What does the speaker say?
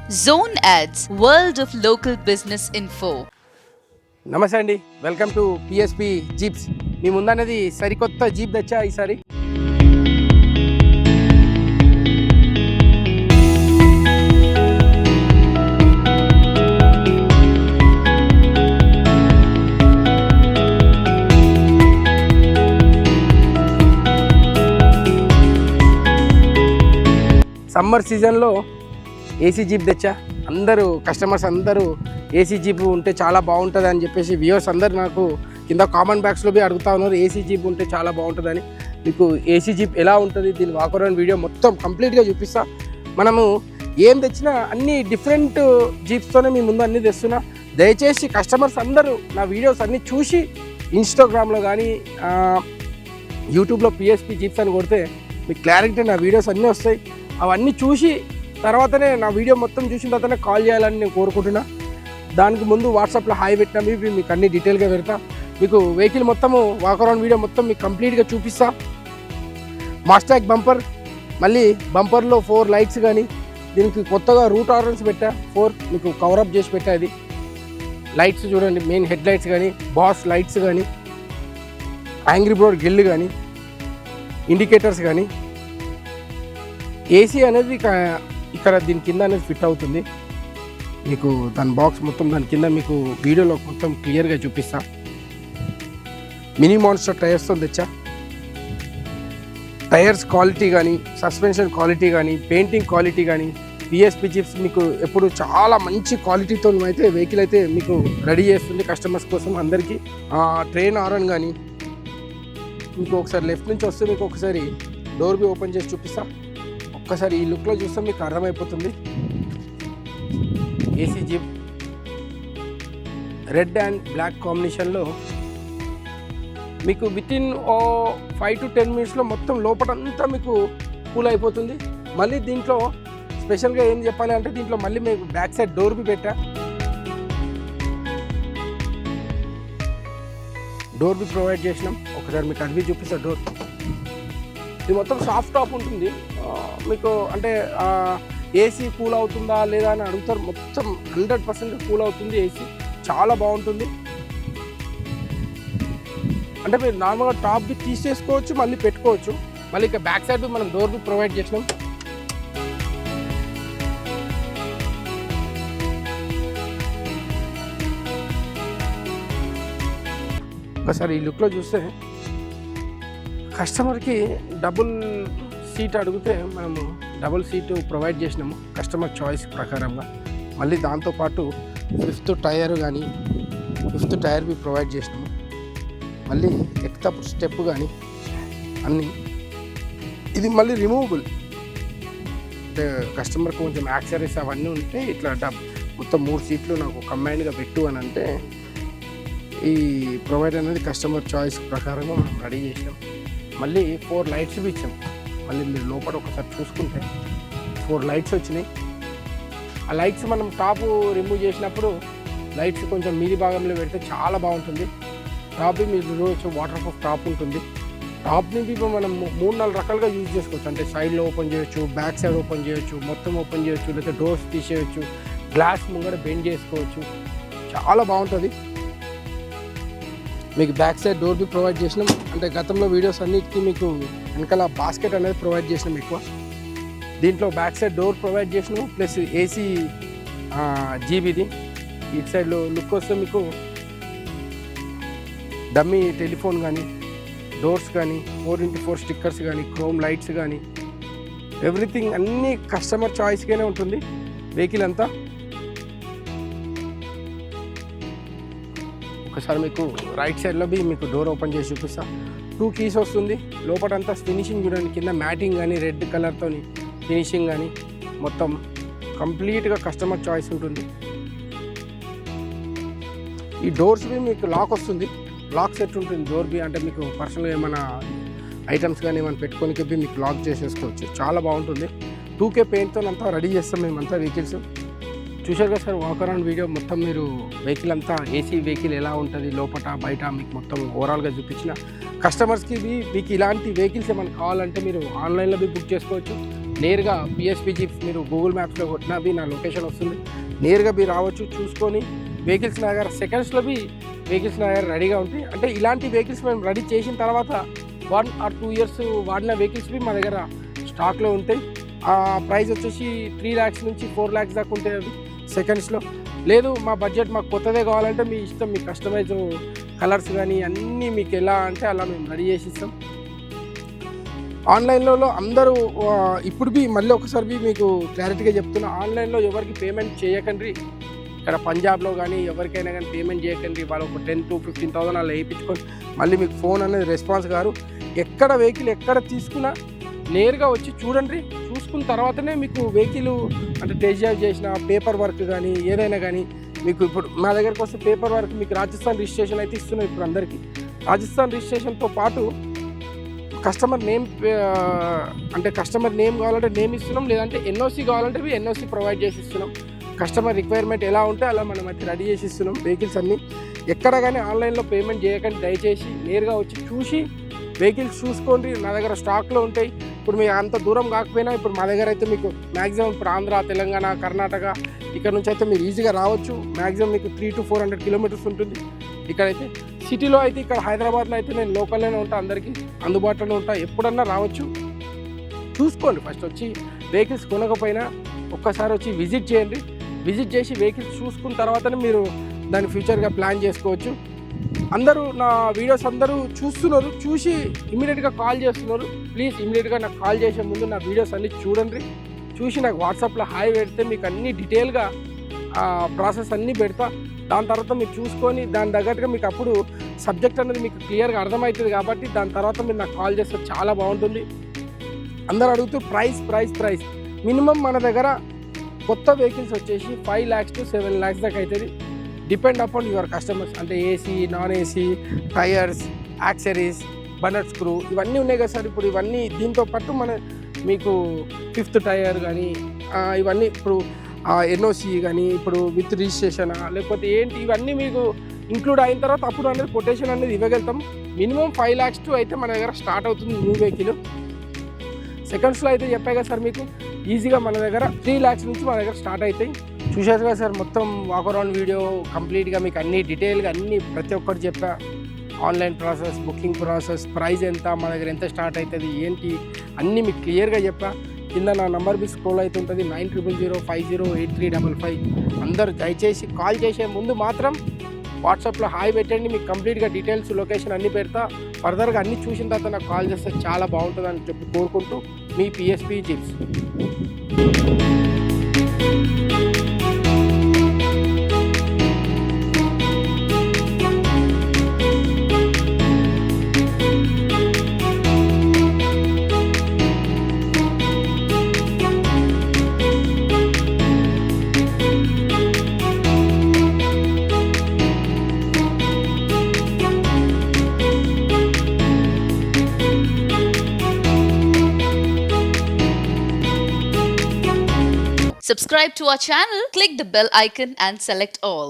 Zone Ads, World of Local Business Info. నమస్తే అండి, welcome to PSP jeeps. మీ ముందన్నది సరికొత్త jeep తెచ్చా ఈసారి. సమ్మర్ సీజన్లో ఏసీ జీప్ తెచ్చా. అందరూ కస్టమర్స్ అందరూ ఏసీ జీప్ ఉంటే చాలా బాగుంటుంది అని చెప్పేసి వ్యూవర్స్ అందరు నాకు కింద కామెంట్ బాక్స్లో అడుగుతా ఉన్నారు, ఏసీ జీప్ ఉంటే చాలా బాగుంటుందని. మీకు ఏసీ జీప్ ఎలా ఉంటుంది, దీని వాకరౌండ్ వీడియో మొత్తం కంప్లీట్గా చూపిస్తా. మనము ఏం తెచ్చినా అన్ని డిఫరెంట్ జీప్స్తోనే మీ ముందు అన్నీ తెస్తున్నా. దయచేసి కస్టమర్స్ అందరూ నా వీడియోస్ అన్నీ చూసి ఇన్స్టాగ్రామ్లో కానీ యూట్యూబ్లో పిఎస్పి జీప్స్ అని కొడితే మీకు క్లారిటీ నా వీడియోస్ అన్నీ వస్తాయి. అవన్నీ చూసి తర్వాతనే నా వీడియో మొత్తం చూసిన తర్వాతనే కాల్ చేయాలని నేను కోరుకుంటున్నా. దానికి ముందు వాట్సాప్లో హాయ్ పెట్టినా మీకు అన్ని డీటెయిల్గా పెడతా. మీకు వెహికల్ మొత్తము వాకరౌండ్ వీడియో మొత్తం మీకు కంప్లీట్గా చూపిస్తా. మాస్టాగ్ బంపర్, మళ్ళీ బంపర్లో 4 లైట్స్ కానీ, దీనికి కొత్తగా రూట్ ఆరెన్స్ పెట్టా 4 మీకు కవరప్ చేసి పెట్టా. అది లైట్స్ చూడండి, మెయిన్ హెడ్ లైట్స్ కానీ, బాస్ లైట్స్ కానీ, యాంగ్రీ బర్డ్ గిల్లు కానీ, ఇండికేటర్స్ కానీ. ఏసీ అనేది ఇక్కడ దీని కింద అనేది ఫిట్ అవుతుంది. మీకు దాని బాక్స్ మొత్తం దాని కింద మీకు వీడియోలో మొత్తం క్లియర్గా చూపిస్తా. మినీ మాన్స్టర్ టైర్స్తో తెచ్చా. టైర్స్ క్వాలిటీ కానీ, సస్పెన్షన్ క్వాలిటీ కానీ, పెయింటింగ్ క్వాలిటీ కానీ, పిఎస్పి జీప్స్ మీకు ఎప్పుడు చాలా మంచి క్వాలిటీతో అయితే వెహికల్ అయితే మీకు రెడీ చేస్తుంది కస్టమర్స్ కోసం అందరికీ. ట్రైన్ ఆరన్ కానీ మీకు ఒకసారి లెఫ్ట్ నుంచి వస్తే మీకు ఒకసారి డోర్ బి ఓపెన్ చేసి చూపిస్తా. ఒక్కసారి ఈ లుక్లో చూస్తే మీకు అర్థమైపోతుంది. AC jeep red and black కాంబినేషన్లో మీకు వితిన్ 5 to 10 మినిట్స్లో మొత్తం లోపలంతా మీకు కూల్ అయిపోతుంది. మళ్ళీ దీంట్లో స్పెషల్గా ఏం చెప్పాలి అంటే దీంట్లో మళ్ళీ మీకు బ్యాక్ సైడ్ డోర్ బి పెట్టా. డోర్ బి ప్రొవైడ్ చేసినాం. ఒకసారి మీకు అది చూపిస్తా. డోర్ ఇది మొత్తం సాఫ్ట్ టాప్ ఉంటుంది. మీకు అంటే ఏసీ కూల్ అవుతుందా లేదా అని అడుగుతారు. మొత్తం 100% కూల్ అవుతుంది. ఏసీ చాలా బాగుంటుంది. అంటే మీరు నార్మల్గా టాప్ బి తీసేసుకోవచ్చు, మళ్ళీ పెట్టుకోవచ్చు. మళ్ళీ ఇక బ్యాక్ సైడ్ మనం డోర్ బి ప్రొవైడ్ చేసినాం. ఒకసారి ఈ లుక్లో చూస్తే కస్టమర్కి డబుల్ సీట్ అడిగితే మనము డబుల్ సీటు ప్రొవైడ్ చేసినాము కస్టమర్ చాయిస్ ప్రకారంగా. మళ్ళీ దాంతోపాటు 5th టైర్ కానీ, 5th టైర్ బి ప్రొవైడ్ చేసినాము. మళ్ళీ ఎక్తప్ స్టెప్ కానీ అన్నీ. ఇది మళ్ళీ రిమూవబుల్, అంటే కస్టమర్కి కొంచెం యాక్సరీస్ అవన్నీ ఉంటే ఇట్లా మొత్తం 3 సీట్లు నాకు కంబైన్డ్గా పెట్టు అని అంటే ఈ ప్రొవైడ్ అనేది కస్టమర్ చాయిస్ ప్రకారంగా మనం రెడీ చేసినాం. మళ్ళీ 4 లైట్స్ బి ఇచ్చాం. మళ్ళీ మీరు లోపల ఒకసారి చూసుకుంటే 4 లైట్స్ వచ్చినాయి. ఆ లైట్స్ మనం టాప్ రిమూవ్ చేసినప్పుడు లైట్స్ కొంచెం మీది భాగంలో పెడితే చాలా బాగుంటుంది. టాప్ మీరు చూడవచ్చు, వాటర్ ప్రూఫ్ టాప్ ఉంటుంది. టాప్ని ఇప్పుడు మనం 3-4 రకాలుగా యూజ్ చేసుకోవచ్చు. అంటే సైడ్లో ఓపెన్ చేయొచ్చు, బ్యాక్ సైడ్ ఓపెన్ చేయొచ్చు, మొత్తం ఓపెన్ చేయొచ్చు, లేకపోతే డోర్స్ తీసేయచ్చు, గ్లాస్ ముంగడ బెండ్ చేసుకోవచ్చు. చాలా బాగుంటుంది. మీకు back side door B provide చేసినాం. అంటే గతంలో వీడియోస్ అన్నిటికీ మీకు వెనకాల బాస్కెట్ అనేది ప్రొవైడ్ చేసినాం ఎక్కువ. దీంట్లో బ్యాక్ సైడ్ డోర్ ప్రొవైడ్ చేసినాము, ప్లస్ ఏసీ జీబీది. ఇటు సైడ్లో లుక్ వస్తే మీకు డమ్మీ టెలిఫోన్ కానీ, డోర్స్ కానీ, 4x4 స్టిక్కర్స్ కానీ, క్రోమ్ లైట్స్ కానీ, ఎవ్రీథింగ్ అన్నీ కస్టమర్ చాయిస్గానే ఉంటుంది వెహికల్ అంతా. ఒకసారి మీకు రైట్ సైడ్లో బి మీకు డోర్ ఓపెన్ చేసి చూపిస్తా. 2 కీస్ వస్తుంది. లోపలంతా ఫినిషింగ్ చూడండి, కింద మ్యాటింగ్ కానీ, రెడ్ కలర్తో ఫినిషింగ్ కానీ మొత్తం కంప్లీట్గా కస్టమర్ చాయిస్ ఉంటుంది. ఈ డోర్స్ బి మీకు లాక్ వస్తుంది, లాక్ సెట్ ఉంటుంది డోర్ బి. అంటే మీకు పర్సనల్గా ఏమైనా ఐటమ్స్ కానీ ఏమైనా పెట్టుకోనికి బి మీకు లాక్ చేసేసుకోవచ్చు. చాలా బాగుంటుంది. 2K పెయింట్తో అంతా రెడీ చేస్తాం మేమంతా వెహికల్స్. చూశారు కదా సార్ వాకరౌండ్ వీడియో మొత్తం. మీరు వెహికల్ అంతా ఏసీ వెహికల్ ఎలా ఉంటుంది లోపల బయట మీకు మొత్తం ఓవరాల్గా చూపించిన. కస్టమర్స్కి మీకు ఇలాంటి వెహికల్స్ ఏమైనా కావాలంటే మీరు ఆన్లైన్లో బుక్ చేసుకోవచ్చు. నేరుగా పిఎస్పి జీప్స్ మీరు గూగుల్ మ్యాప్స్లో కొట్టినా బి నా లొకేషన్ వస్తుంది. నేరుగా మీరు రావచ్చు, చూసుకొని వెహికల్స్ నా దగ్గర సెకండ్స్లో బి వెహికల్స్ నా దగ్గర రెడీగా ఉంటాయి. అంటే ఇలాంటి వెహికల్స్ మేము రెడీ చేసిన తర్వాత 1 or 2 years వాడిన వెహికల్స్ బి మా దగ్గర స్టాక్లో ఉంటాయి. ఆ ప్రైస్ వచ్చేసి 3 lakhs నుంచి 4 lakhs దాకా ఉంటాయి అవి సెకండ్స్లో. లేదు మా బడ్జెట్ మాకు కొత్తదే కావాలంటే మీ ఇష్టం, మీ కస్టమైజ్ కలర్స్ కానీ అన్నీ మీకు ఎలా అంటే అలా మేము రెడీ చేసి ఇస్తాం. ఆన్లైన్లో అందరూ ఇప్పుడు బి మళ్ళీ ఒకసారి బి మీకు క్లారిటీగా చెప్తున్నా, ఆన్లైన్లో ఎవరికి పేమెంట్ చేయకండి. ఇక్కడ పంజాబ్లో కానీ ఎవరికైనా కానీ పేమెంట్ చేయకండి. వాళ్ళు ఒక 10,000 to 15,000 అలా వేయించుకొని మళ్ళీ మీకు ఫోన్ అనేది రెస్పాన్స్ కాదు. ఎక్కడ వెహికల్ ఎక్కడ తీసుకున్నా నేరుగా వచ్చి చూడండి. చూసుకున్న తర్వాతనే మీకు వెహికల్ అంటే టెస్ట్ డ్రైవ్ చేసిన పేపర్ వర్క్ కానీ ఏదైనా కానీ మీకు ఇప్పుడు మా దగ్గరకు వస్తే పేపర్ వర్క్ మీకు రాజస్థాన్ రిజిస్ట్రేషన్ అయితే ఇస్తున్నాం. ఇప్పుడు అందరికీ రాజస్థాన్ రిజిస్ట్రేషన్తో పాటు కస్టమర్ నేమ్ అంటే కస్టమర్ నేమ్ కావాలంటే నేమ్ ఇస్తున్నాం, లేదంటే ఎన్ఓసి కావాలంటే ఎన్ఓసి ప్రొవైడ్ చేసి ఇస్తున్నాం. కస్టమర్ రిక్వైర్మెంట్ ఎలా ఉంటే అలా మనం అయితే రెడీ చేసి ఇస్తున్నాం వెహికల్స్ అన్నీ. ఎక్కడ కానీ ఆన్లైన్లో పేమెంట్ చేయకండి, దయచేసి నేరుగా వచ్చి చూసి వెహికల్స్ చూసుకోండి. నా దగ్గర స్టాక్లో ఉంటాయి. ఇప్పుడు మీకు అంత దూరం కాకపోయినా ఇప్పుడు మా దగ్గర అయితే మీకు మ్యాక్సిమం ఇప్పుడు ఆంధ్ర, తెలంగాణ, కర్ణాటక ఇక్కడ నుంచి అయితే మీరు ఈజీగా రావచ్చు. మ్యాక్సిమం మీకు 300 to 400 kilometers ఉంటుంది. ఇక్కడైతే సిటీలో అయితే ఇక్కడ హైదరాబాద్లో అయితే నేను లోకల్లోనే ఉంటాను, అందరికీ అందుబాటులో ఉంటాను. ఎప్పుడన్నా రావచ్చు, చూసుకోండి. ఫస్ట్ వచ్చి వెహికల్స్ కొనకపోయినా ఒక్కసారి వచ్చి విజిట్ చేయండి. విజిట్ చేసి వెహికల్స్ చూసుకున్న తర్వాతనే మీరు దాని ఫ్యూచర్గా ప్లాన్ చేసుకోవచ్చు. అందరూ నా వీడియోస్ అందరూ చూస్తున్నారు, చూసి ఇమీడియట్గా కాల్ చేస్తున్నారు. ప్లీజ్ ఇమీడియట్గా నాకు కాల్ చేసే ముందు నా వీడియోస్ అన్నీ చూడండి. చూసి నాకు వాట్సాప్లో హాయ్ పెడితే మీకు అన్నీ డీటెయిల్గా ప్రాసెస్ అన్నీ పెడతా. దాని తర్వాత మీరు చూసుకొని దాని తగ్గట్టుగా మీకు అప్పుడు సబ్జెక్ట్ అనేది మీకు క్లియర్గా అర్థమవుతుంది. కాబట్టి దాని తర్వాత మీరు నాకు కాల్ చేస్తే చాలా బాగుంటుంది. అందరూ అడుగుతూ ప్రైస్ మినిమం మన దగ్గర కొత్త వెహికల్స్ వచ్చేసి 5 lakhs to 7 lakhs దాకా అవుతుంది. Depend upon your customers. అంటే AC, non AC, tyres, accessories, bonnet screw ఇవన్నీ ఉన్నాయి కదా సార్. ఇప్పుడు ఇవన్నీ దీంతో పాటు మన మీకు 5th టైర్ కానీ ఇవన్నీ ఇప్పుడు ఎన్ఓసి కానీ ఇప్పుడు విత్ రిజిస్ట్రేషన్ లేకపోతే ఏంటి ఇవన్నీ మీకు ఇంక్లూడ్ అయిన తర్వాత అప్పుడు అనేది కొటేషన్ అనేది ఇవ్వగలుగుతాం. మినిమం 5 lakhs to అయితే మన దగ్గర స్టార్ట్ అవుతుంది న్యూ వెహికల్. సెకండ్స్లో అయితే చెప్పాయి కదా సార్ మీకు ఈజీగా మన దగ్గర 3 lakhs నుంచి మన దగ్గర స్టార్ట్ అవుతాయి. చూసారు కదా సార్ మొత్తం వాక్ అరౌండ్ వీడియో కంప్లీట్గా మీకు అన్ని డీటెయిల్గా అన్నీ ప్రతి ఒక్కటి చెప్పా. Online process, booking process, price ఎంత, మన దగ్గర ఎంత స్టార్ట్ అవుతుంది ఏంటి అన్నీ మీకు క్లియర్గా చెప్పా. కింద నా నంబర్ బి స్క్రోల్ అవుతుంటుంది 9000508355. అందరూ దయచేసి కాల్ చేసే ముందు మాత్రం వాట్సాప్లో హాయ్ పెట్టండి. మీకు కంప్లీట్గా డీటెయిల్స్, లొకేషన్ అన్నీ పెడతా. ఫర్దర్గా అన్నీ చూసిన తర్వాత నాకు కాల్ చేస్తే చాలా బాగుంటుందని చెప్పి కోరుకుంటూ మీ PSP Jeeps. Subscribe to our channel, click the bell icon and select all.